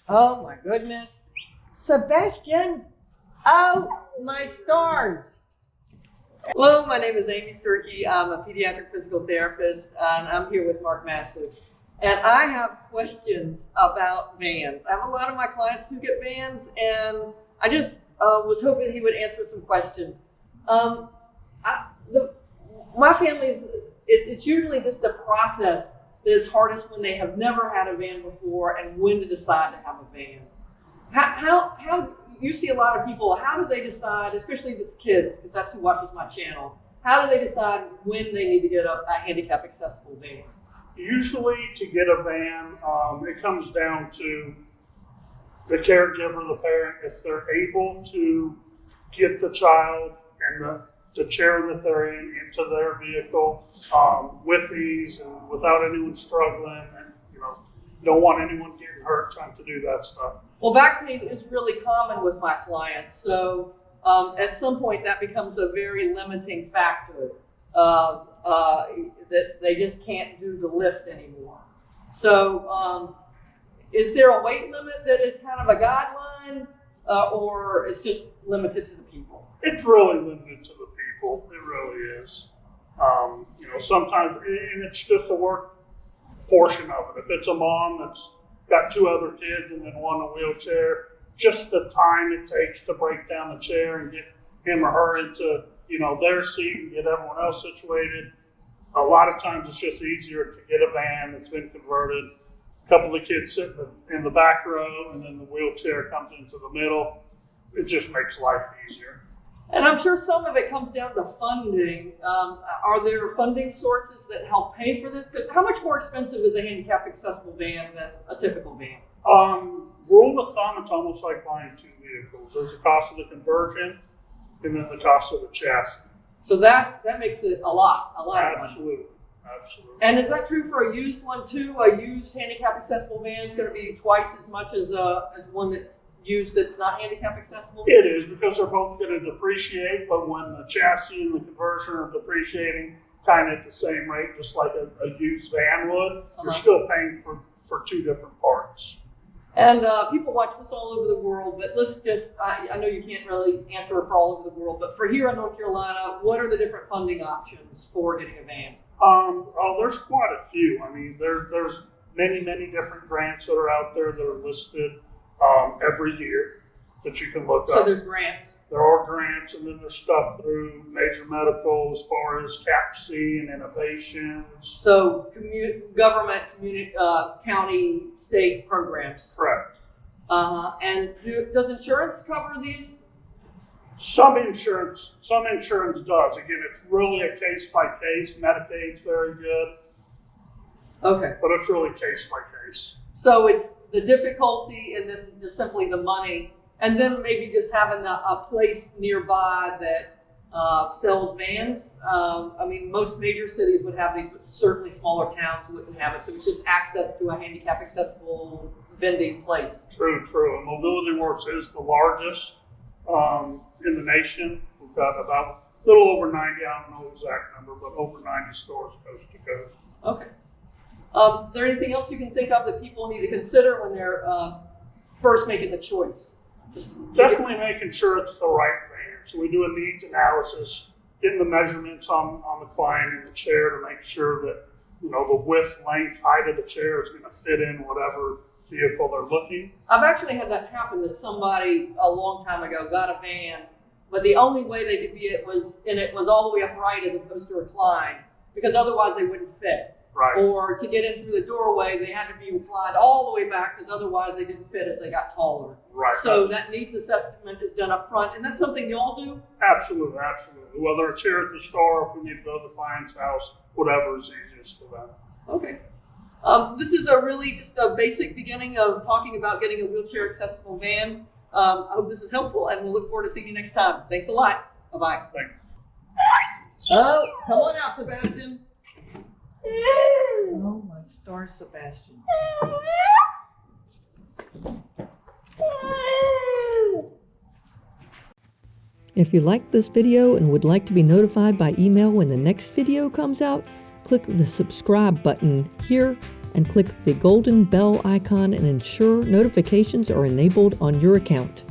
Oh my goodness. Sebastian! Oh, my stars! Hello, my name is Amy Sturkey. I'm a pediatric physical therapist, and I'm here with Mark Masters. And I have questions about vans. I have a lot of my clients who get vans, and I just was hoping he would answer some questions. My family's, it's usually just the process that is hardest when they have never had a van before and when to decide to have a van. How you see a lot of people, how do they decide, especially if it's kids, because that's who watches my channel, how do they decide when they need to get a handicap accessible van? Usually to get a van, it comes down to the caregiver, the parent, if they're able to get the child and the chair that they're in into their vehicle with ease and without anyone struggling, and don't want anyone getting hurt trying to do that stuff. Well, back pain is really common with my clients, so at some point that becomes a very limiting factor of that they just can't do the lift anymore. So is there a weight limit that is kind of a guideline, or it's just limited to the people? It's really limited to the people. It really is. Sometimes, and it's just a work portion of it. If it's a mom that's got two other kids and then one in a wheelchair, just the time it takes to break down the chair and get him or her into their seat and get everyone else situated. A lot of times it's just easier to get a van that's been converted, a couple of kids sitting in the back row, and then the wheelchair comes into the middle. It just makes life easier. And I'm sure some of it comes down to funding. Are there funding sources that help pay for this? Because how much more expensive is a handicap accessible van than a typical van? Rule of thumb, it's almost like buying two vehicles. There's the cost of the conversion and then the cost of the chassis. So that makes it a lot of money. Absolutely. And is that true for a used one too? A used handicap accessible van is going to be twice as much as one that's used that's not handicap accessible? It is, because they're both going to depreciate, but when the chassis and the conversion are depreciating kind of at the same rate, just like a used van would, you're still paying for two different parts. And people watch this all over the world, but let's just, I know you can't really answer for all over the world, but for here in North Carolina, what are the different funding options for getting a van? There's quite a few. I mean, there's many different grants that are out there that are listed every year that you can look up. So there's grants? There are grants, and then there's stuff through major medical as far as CAPC and innovations. So government, county, state programs? Correct. And does insurance cover these? Some insurance does. Again, it's really a case by case. Medicaid's very good. Okay. But it's really case by case. So it's the difficulty and then just simply the money, and then maybe just having a place nearby that sells vans. I mean, most major cities would have these, but certainly smaller towns wouldn't have it. So it's just access to a handicap accessible vending place. True. And MobilityWorks is the largest in the nation. We've got about a little over 90, I don't know the exact number, but over 90 stores coast to coast. Okay. Is there anything else you can think of that people need to consider when they're first making the choice? Definitely making sure it's the right van. So we do a needs analysis, getting the measurements on the client in the chair to make sure that the width, length, height of the chair is going to fit in whatever vehicle they're looking. I've actually had that happen, that somebody a long time ago got a van, but the only way they could be it was all the way upright as opposed to reclined, because otherwise they wouldn't fit. Right. Or to get in through the doorway, they had to be reclined all the way back because otherwise they didn't fit as they got taller. Right. So that needs assessment is done up front, and that's something y'all do? Absolutely. Whether it's here at the store, if we need to go to the client's house, whatever is easiest for them. Okay. This is just a basic beginning of talking about getting a wheelchair accessible van. I hope this is helpful, and we'll look forward to seeing you next time. Thanks a lot. Bye-bye. Thanks. Oh, come on out, Sebastian. Oh, my star, Sebastian. If you liked this video and would like to be notified by email when the next video comes out, click the subscribe button here and click the golden bell icon and ensure notifications are enabled on your account.